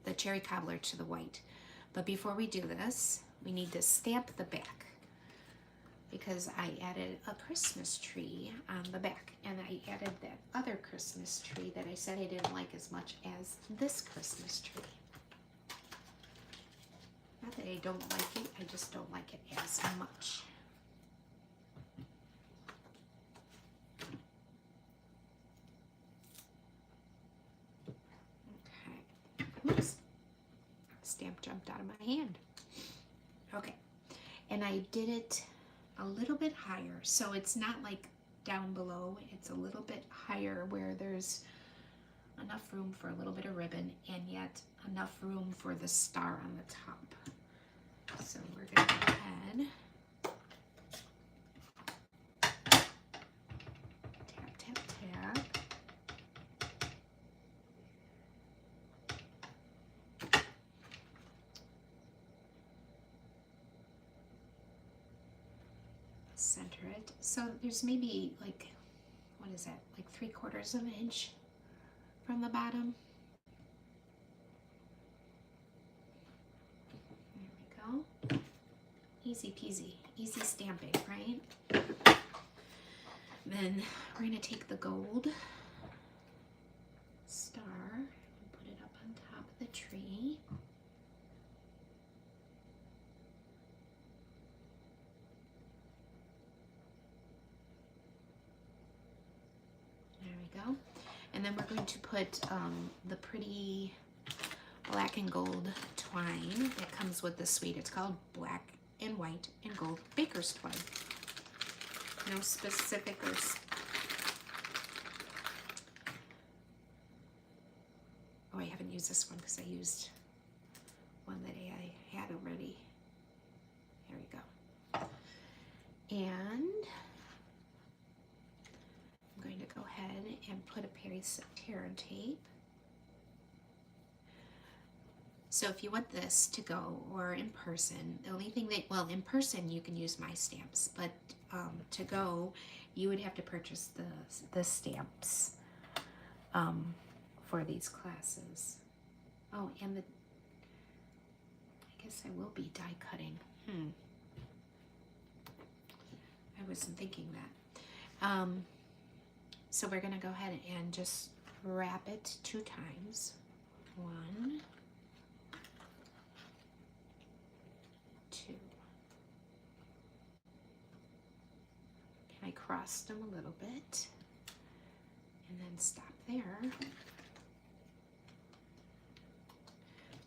the cherry cobbler to the white. But before we do this, we need to stamp the back, because I added a Christmas tree on the back, and I added that other Christmas tree that I said I didn't like as much as this Christmas tree. Not that I don't like it, I just don't like it as much. Okay. Oops. Stamp jumped out of my hand. Okay. And I did it a little bit higher, so it's not like down below, it's a little bit higher where there's enough room for a little bit of ribbon and yet enough room for the star on the top. So we're going to go ahead, tap, tap, tap. Center it. So there's maybe like, what is that, like 3/4 of an inch from the bottom. There we go. Easy peasy, easy stamping, right? Then we're going to take the gold star and put it up on top of the tree. There we go. And then we're going to put the pretty black and gold twine that comes with the suite. It's called Black and White and Gold Baker's Twine. No specific or oh, I haven't used this one because I used one that I had already. There we go. And I'm going to go ahead and put a piece of tear and tape. So if you want this to go or in person, the only thing that, well, in person you can use my stamps, but to go, you would have to purchase the stamps for these classes. Oh, and I guess I will be die cutting. I wasn't thinking that. So we're gonna go ahead and just wrap it 2 times. 1, 2. And I crossed them a little bit and then stop there.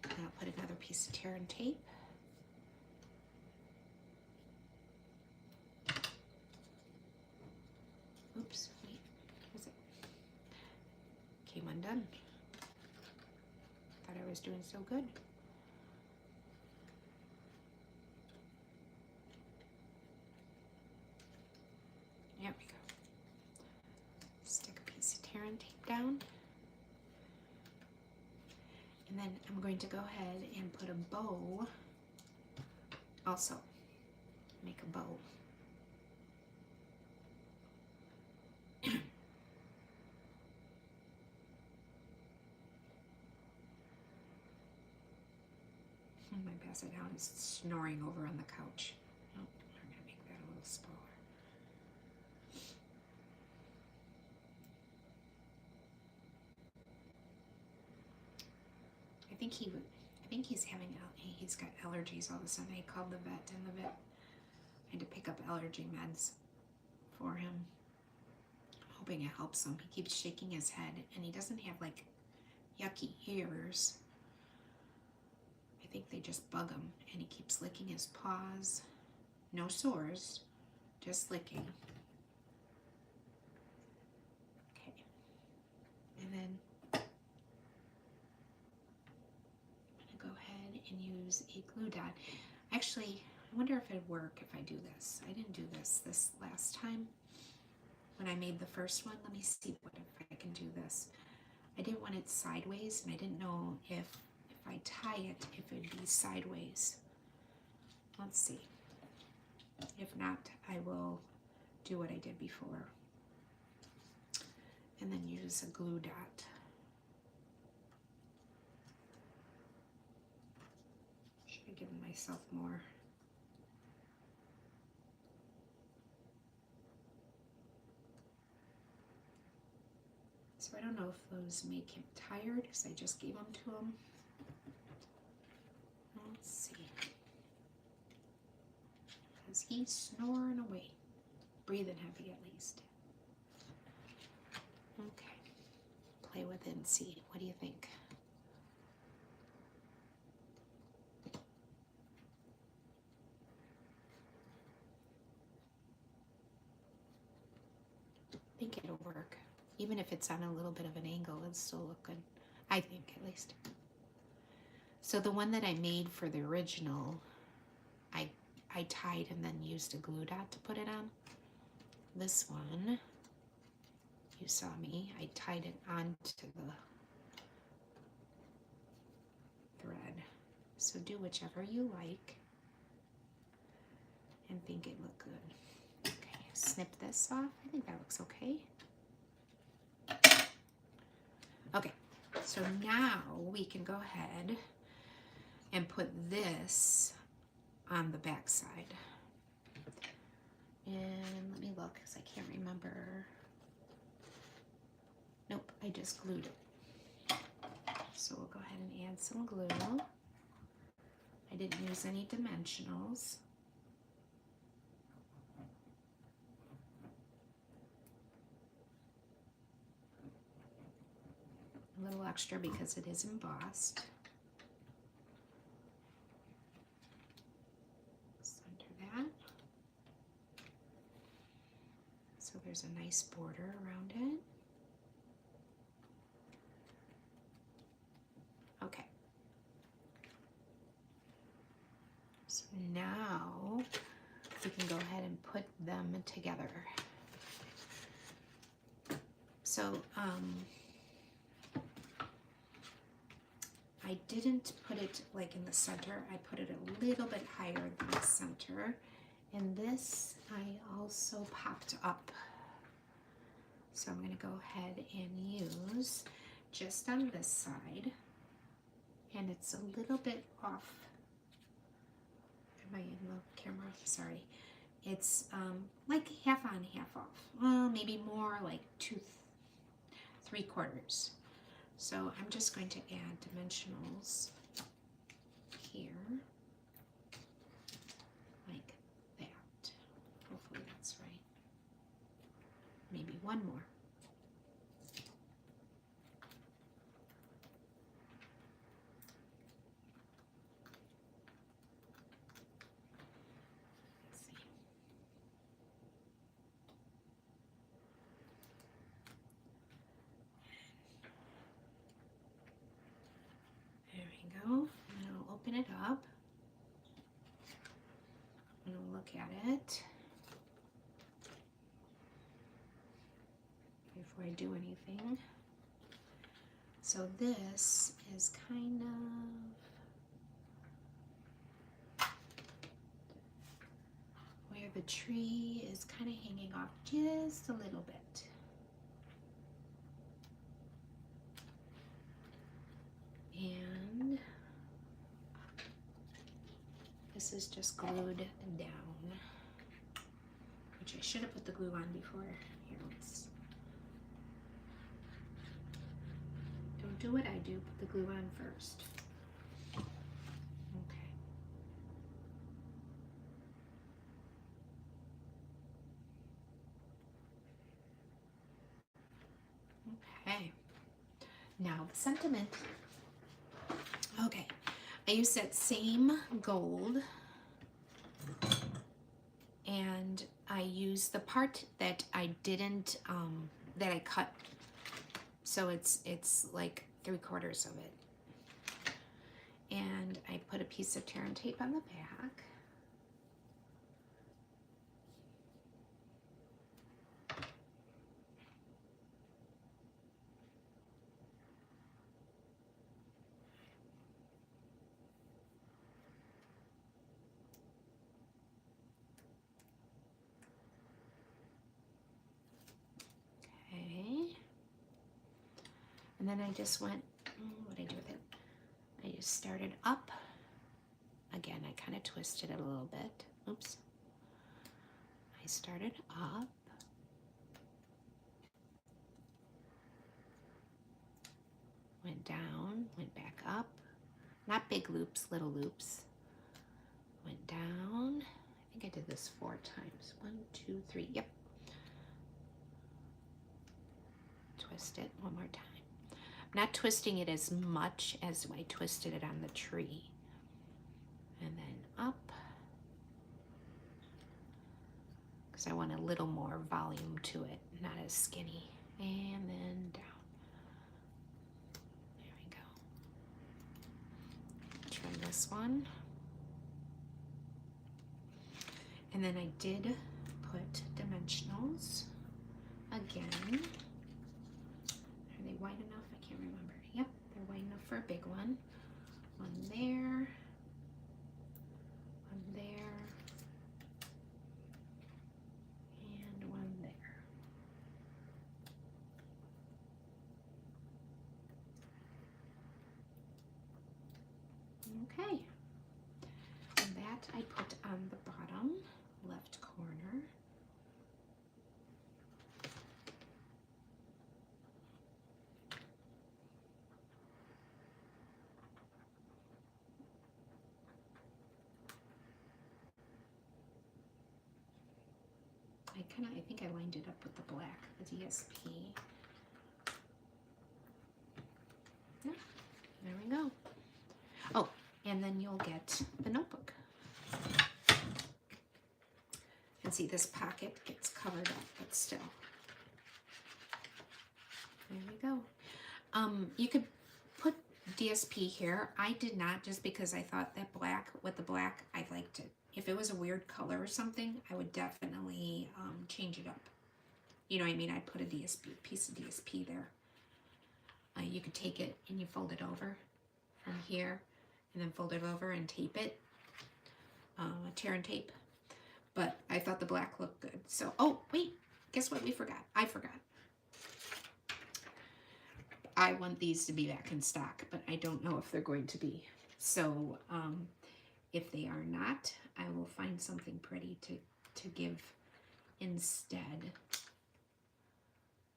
And I'll put another piece of tear and tape. Oops, wait, where's it? Came undone. Thought I was doing so good. There we go. Stick a piece of tear and tape down. And then I'm going to go ahead and put a bow. Also, make a bow. My basset hound is snoring over on the couch. Oh, I'm going to make that a little smaller. I think he's he's got allergies all of a sudden. I called the vet and the vet had to pick up allergy meds for him. I'm hoping it helps him. He keeps shaking his head and he doesn't have like yucky ears. I think they just bug him, and he keeps licking his paws. No sores, just licking. Okay, and then I'm gonna go ahead and use a glue dot. Actually, I wonder if it'd work if I do this. I didn't do this last time when I made the first one. Let me see if I can do this. I didn't want it sideways, and I didn't know if I tie it, if it'd be sideways. Let's see. If not, I will do what I did before. And then use a glue dot. Should have given myself more. So I don't know if those make him tired because I just gave them to him. Let's see. Because he's snoring away. Breathing heavy at least. Okay. Play with it and see. What do you think? I think it'll work. Even if it's on a little bit of an angle, it'll still look good. I think, at least. So the one that I made for the original, I tied and then used a glue dot to put it on. This one, you saw me, I tied it onto the thread. So do whichever you like and think it looked good. Okay, snip this off. I think that looks okay. Okay, so now we can go ahead and put this on the back side. And let me look because I can't remember. Nope, I just glued it. So we'll go ahead and add some glue. I didn't use any dimensionals. A little extra because it is embossed. Center that. So there's a nice border around it. Okay. So now we can go ahead and put them together. So I didn't put it like in the center. I put it a little bit higher than the center. And this I also popped up. So I'm going to go ahead and use just on this side. And it's a little bit off. Am I in the camera? Sorry. It's like half on, half off. Well, maybe more like 3/4. So I'm just going to add dimensionals here, like that. Hopefully that's right. Maybe one more. Let's see. There we go. And I'll open it up. I'm going to look at it before I do anything. So this is kind of where the tree is kind of hanging off just a little bit. And this is just glued down, which I should have put the glue on before. Here, let's. Don't do what I do, put the glue on first. Okay. Okay. Now the sentiment. Okay. I used that same gold, and I used the part that I didn't, that I cut. So it's like 3/4 of it. And I put a piece of tear and tape on the back. And then I just went, what did I do with it? I just started up. Again, I kind of twisted it a little bit. Oops. I started up. Went down, went back up. Not big loops, little loops. Went down. I think I did this 4 times. 1, 2, 3, yep. Twist it one more time. I'm not twisting it as much as I twisted it on the tree. And then up, because I want a little more volume to it, not as skinny. And then down. There we go. Trim this one. And then I did put dimensionals again. Are they wide enough? I can't remember. Yep, they're wide enough for a big one. One there. One there. And one there. Okay. And that I put on the bottom left corner. I think I lined it up with the black, the DSP. Yeah, there we go. Oh, and then you'll get the notebook. And see, this pocket gets covered up, but still. There we go. You could put DSP here. I did not, just because I thought that black, with the black, I liked it. If it was a weird color or something, I would definitely change it up. You know what I mean? I'd put a DSP, piece of DSP there. You could take it and you fold it over from here and then fold it over and tape it, tear and tape. But I thought the black looked good. So, oh, wait, guess what we forgot? I forgot. I want these to be back in stock, but I don't know if they're going to be. So, if they are not, I will find something pretty to give instead.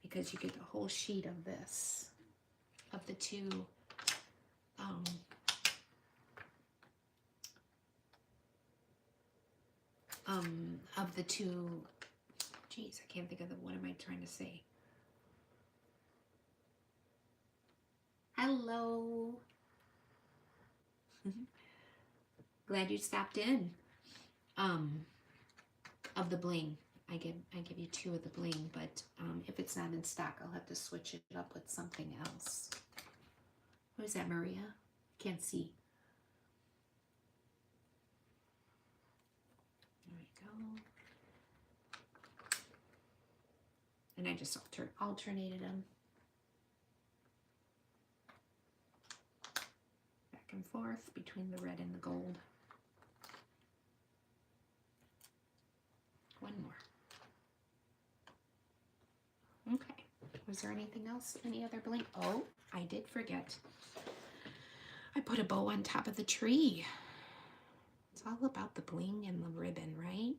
Because you get the whole sheet of this, of the two, geez, I can't think of what am I trying to say? Hello. Glad you stopped in. Of the bling. I give you two of the bling, but if it's not in stock, I'll have to switch it up with something else. What is that, Maria? Can't see. There we go. And I just alternated them. Back and forth between the red and the gold. One more. Okay. Was there anything else? Any other bling? Oh, I did forget. I put a bow on top of the tree. It's all about the bling and the ribbon, right?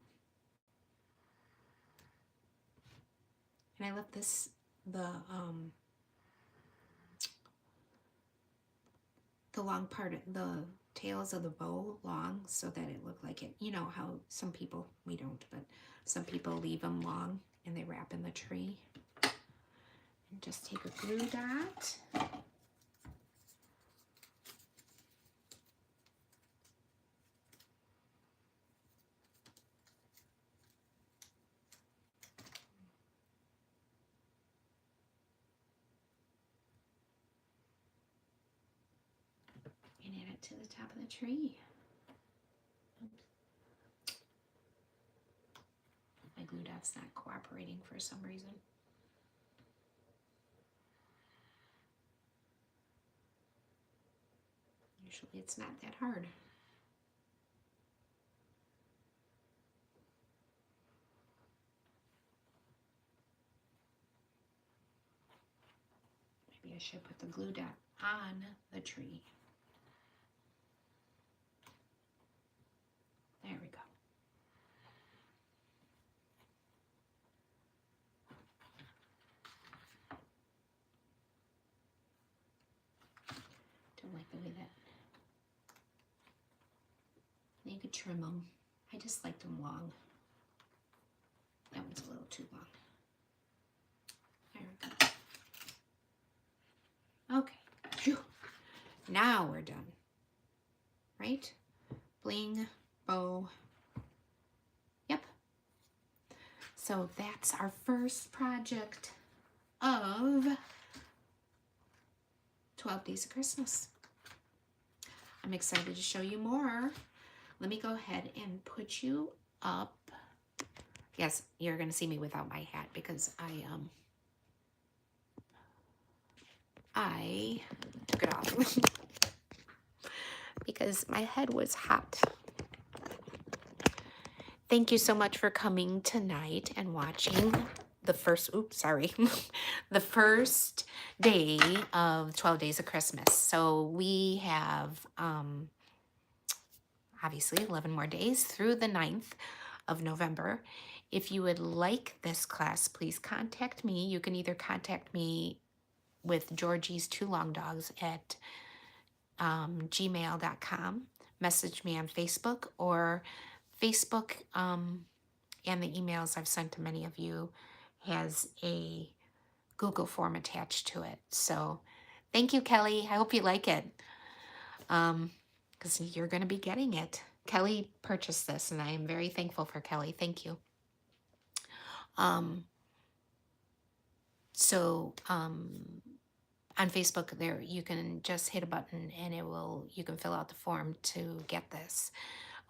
And I left this, the long part, the tails of the bow long so that it looked like it, you know how some people, we don't, but some people leave them long and they wrap in the tree. And just take a glue dot. And add it to the top of the tree. Oops. My glue dot's not cooperating for some reason. Usually it's not that hard. Maybe I should put the glue dot on the tree. There we go. Don't like the way that. You could trim them. I just liked them long. That one's a little too long. There we go. Okay. Phew. Now we're done. Right? Bling, bow. Yep. So that's our first project of 12 Days of Christmas. I'm excited to show you more. Let me go ahead and put you up. Yes, you're going to see me without my hat because I took it off because my head was hot. Thank you so much for coming tonight and watching the first, the first day of 12 Days of Christmas. So we have, obviously 11 more days through the 9th of November. If you would like this class, please contact me. You can either contact me with Georgie's Two Long Dogs at gmail.com, message me on Facebook, or Facebook and the emails I've sent to many of you has a Google form attached to it. So thank you, Kelly. I hope you like it. Because you're going to be getting it. Kelly purchased this, and I am very thankful for Kelly. Thank you. On Facebook, there you can just hit a button, and you can fill out the form to get this.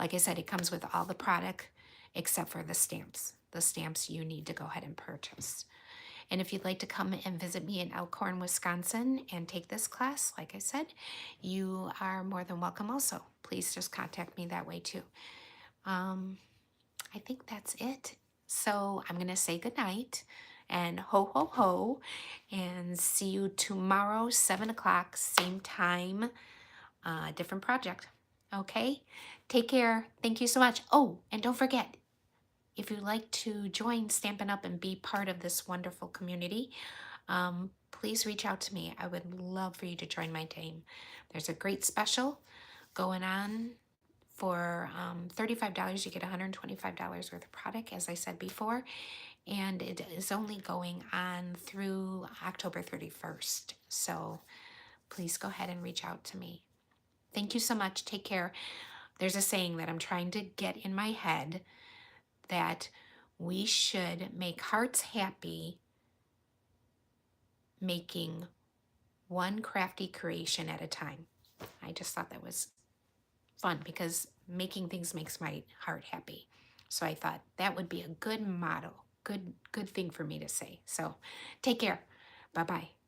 Like I said, it comes with all the product except for the stamps. The stamps you need to go ahead and purchase. And if you'd like to come and visit me in Elkhorn, Wisconsin and take this class, like I said, you are more than welcome also. Please just contact me that way too. Um, I think that's it. So I'm going to say goodnight and ho, ho, ho, and see you tomorrow, 7 o'clock, same time, different project. Okay? Take care. Thank you so much. Oh, and don't forget, if you'd like to join Stampin' Up! And be part of this wonderful community, please reach out to me. I would love for you to join my team. There's a great special going on for $35. You get $125 worth of product, as I said before, and it is only going on through October 31st. So please go ahead and reach out to me. Thank you so much. Take care. There's a saying that I'm trying to get in my head that we should make hearts happy making one crafty creation at a time. I just thought that was fun because making things makes my heart happy. So I thought that would be a good motto, good thing for me to say. So take care. Bye-bye.